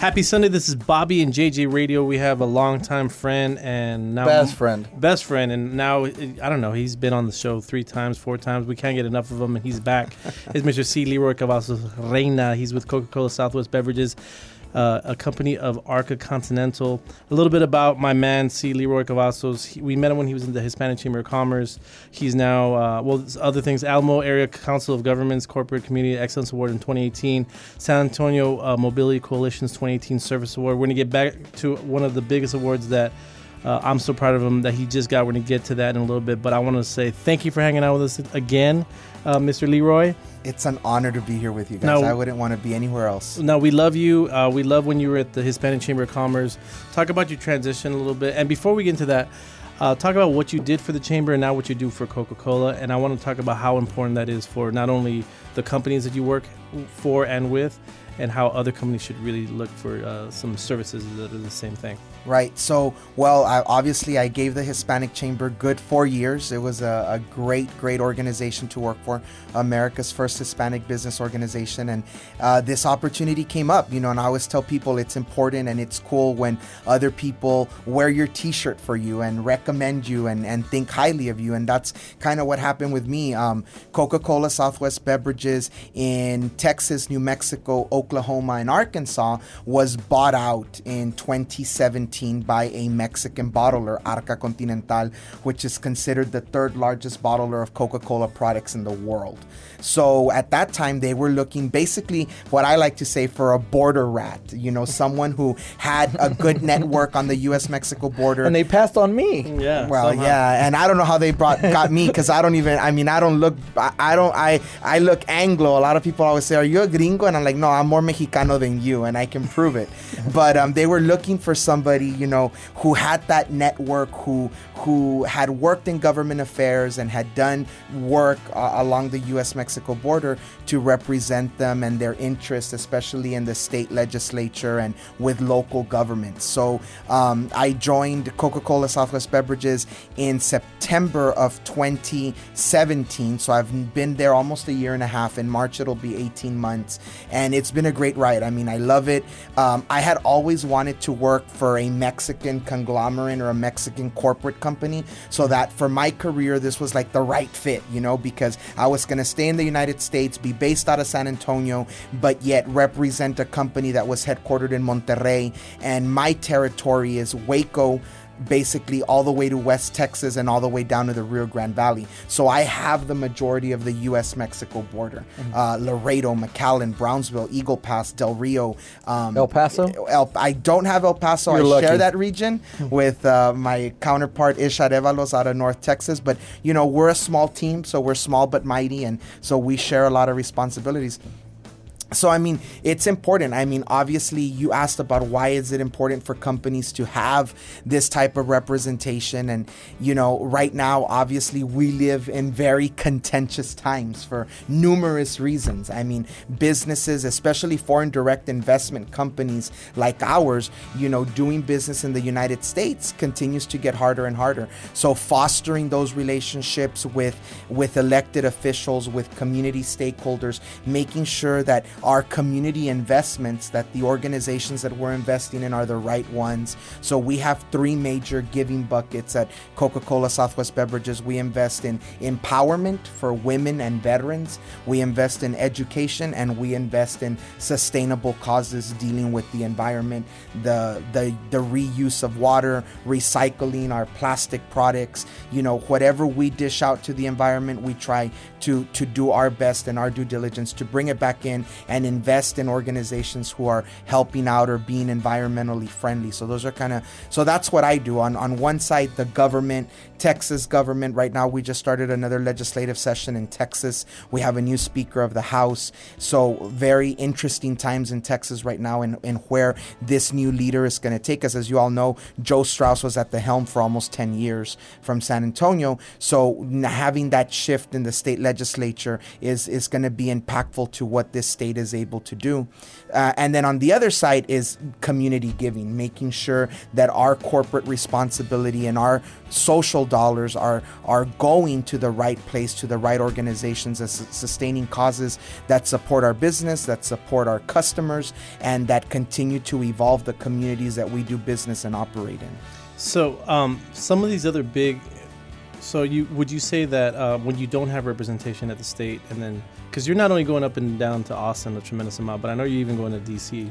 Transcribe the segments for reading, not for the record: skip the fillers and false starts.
Happy Sunday. This is Bobby and JJ Radio. We have a longtime friend and now best friend, and now I don't know. He's been on the show 3 times, 4 times. We can't get enough of him, and he's back. It's Mr. C. LeRoy Cavazos-Reyna. He's with Coca-Cola Southwest Beverages, a company of Arca Continental. A little bit about my man, C. LeRoy Cavazos. We met him when he was in the Hispanic Chamber of Commerce. He's now, other things, Alamo Area Council of Governments Corporate Community Excellence Award in 2018, San Antonio Mobility Coalition's 2018 Service Award. We're going to get back to one of the biggest awards that I'm so proud of him that he just got. We're going to get to that in a little bit, but I want to say thank you for hanging out with us again, Mr. LeRoy. It's an honor to be here with you guys. I wouldn't want to be anywhere else. No, we love you. We love when you were at the Hispanic Chamber of Commerce. Talk about your transition a little bit. And before we get into that, talk about what you did for the Chamber and now what you do for Coca-Cola. And I want to talk about how important that is for not only the companies that you work for and with, and how other companies should really look for some services that are the same thing. Right. So, obviously I gave the Hispanic Chamber good 4 years. It was a great organization to work for, America's first Hispanic business organization. And this opportunity came up, and I always tell people it's important and it's cool when other people wear your t-shirt for you and recommend you and think highly of you. And that's kind of what happened with me. Coca-Cola Southwest Beverages in Texas, New Mexico, Oklahoma, and Arkansas was bought out in 2017 by a Mexican bottler, Arca Continental, which is considered the 3rd largest bottler of Coca-Cola products in the world. So at that time, they were looking basically what I like to say for a border rat, someone who had a good network on the U.S.-Mexico border. And they passed on me. Yeah. Well, somehow. Yeah. And I don't know how they got me because I look Anglo. A lot of people always say, are you a gringo? And I'm like, no, I'm more Mexicano than you, and I can prove it. But they were looking for somebody, who had that network, who had worked in government affairs and had done work along the U.S.-Mexico border to represent them and their interests, especially in the state legislature and with local governments. So I joined Coca-Cola Southwest Beverages in September of 2017. So I've been there almost a year and a half. In March, it'll be 18 months. And it's been a great ride. I mean, I love it. I had always wanted to work for a Mexican conglomerate or a Mexican corporate company, so that for my career, this was like the right fit, because I was going to stay in the United States, be based out of San Antonio, but yet represent a company that was headquartered in Monterrey. And my territory is Waco, basically all the way to West Texas and all the way down to the Rio Grande Valley. So I have the majority of the U.S.-Mexico border. Laredo, McAllen, Brownsville, Eagle Pass, Del Rio. El Paso? I don't have El Paso. You're I lucky. share that region with my counterpart, Isha Revalos, out of North Texas. But, we're a small team, so we're small but mighty. And so we share a lot of responsibilities. So, it's important. Obviously, you asked about why is it important for companies to have this type of representation. And, right now, obviously, we live in very contentious times for numerous reasons. Businesses, especially foreign direct investment companies like ours, doing business in the United States continues to get harder and harder. So fostering those relationships with elected officials, with community stakeholders, making sure that our community investments, that the organizations that we're investing in are the right ones. So we have 3 major giving buckets at Coca-Cola Southwest Beverages. We invest in empowerment for women and veterans. We invest in education, and we invest in sustainable causes dealing with the environment, the reuse of water, recycling our plastic products. Whatever we dish out to the environment, we try to do our best and our due diligence to bring it back in and invest in organizations who are helping out or being environmentally friendly. So those are so that's what I do. On one side, the government, Texas government. Right now, we just started another legislative session in Texas. We have a new Speaker of the House. So very interesting times in Texas right now, and where this new leader is going to take us. As you all know, Joe Strauss was at the helm for almost 10 years from San Antonio. So having that shift in the state legislature is going to be impactful to what this state state is able to do. And then on the other side is community giving, making sure that our corporate responsibility and our social dollars are going to the right place, to the right organizations, as sustaining causes that support our business, that support our customers, and that continue to evolve the communities that we do business and operate in. So some of these other big, would you say that when you don't have representation at the state, and then, because you're not only going up and down to Austin a tremendous amount, but I know you're even going to DC.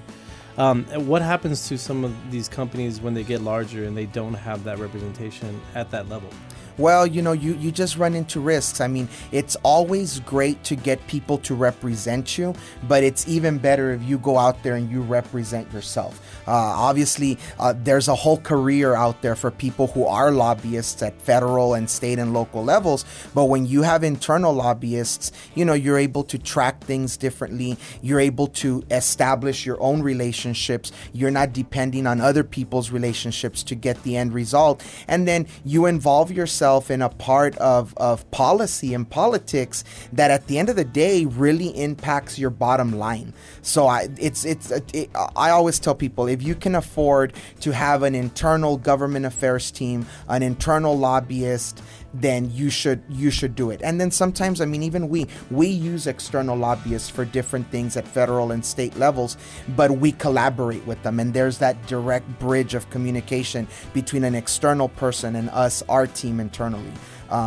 What happens to some of these companies when they get larger and they don't have that representation at that level? Well, you just run into risks. I mean, it's always great to get people to represent you, but it's even better if you go out there and you represent yourself. Obviously, there's a whole career out there for people who are lobbyists at federal and state and local levels. But when you have internal lobbyists, you're able to track things differently. You're able to establish your own relationships. You're not depending on other people's relationships to get the end result. And then you involve yourself in a part of policy and politics that at the end of the day really impacts your bottom line. So I always tell people, if you can afford to have an internal government affairs team, an internal lobbyist, then you should do it. And then sometimes, I mean, even we use external lobbyists for different things at federal and state levels, but we collaborate with them, and there's that direct bridge of communication between an external person and us, our team internally.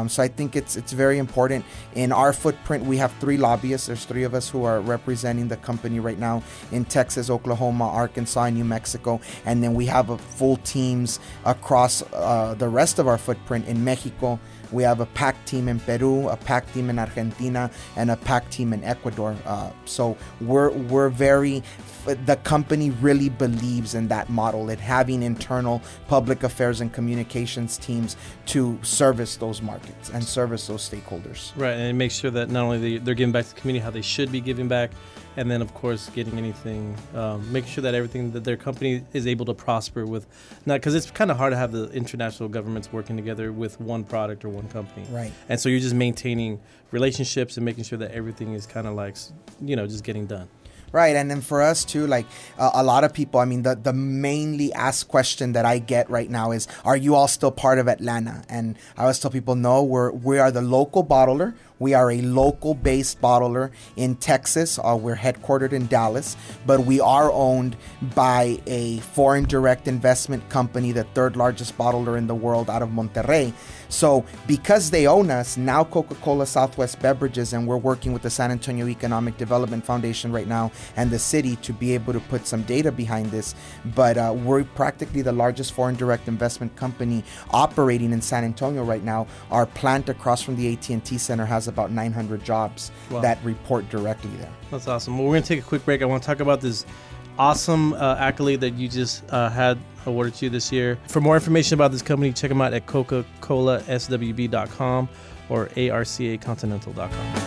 So I think it's very important. In our footprint, we have 3 lobbyists. There's 3 of us who are representing the company right now in Texas, Oklahoma, Arkansas, and New Mexico. And then we have full teams across the rest of our footprint in Mexico. We have a PAC team in Peru, a PAC team in Argentina, and a PAC team in Ecuador. So the company really believes in that model, at having internal public affairs and communications teams to service those markets and service those stakeholders. Right, and it makes sure that not only they're giving back to the community how they should be giving back, and then of course getting anything, making sure that everything that their company is able to prosper with. Now, because it's kind of hard to have the international governments working together with one product or one company. Right. And so you're just maintaining relationships and making sure that everything is kind of like, just getting done. Right. And then for us too, like a lot of people, I mean, the mainly asked question that I get right now is, are you all still part of Atlanta? And I always tell people, no, we are the local bottler. We are a local-based bottler in Texas. We're headquartered in Dallas, but we are owned by a foreign direct investment company, the 3rd largest bottler in the world, out of Monterrey. So because they own us, now Coca-Cola Southwest Beverages, and we're working with the San Antonio Economic Development Foundation right now and the city to be able to put some data behind this. But we're practically the largest foreign direct investment company operating in San Antonio right now. Our plant across from the AT&T Center has about 900 jobs that report directly there. That's awesome. Well, we're going to take a quick break. I want to talk about this awesome accolade that you just had awarded to you this year. For more information about this company, check them out at Coca-Cola SWB.com or ARCAcontinental.com.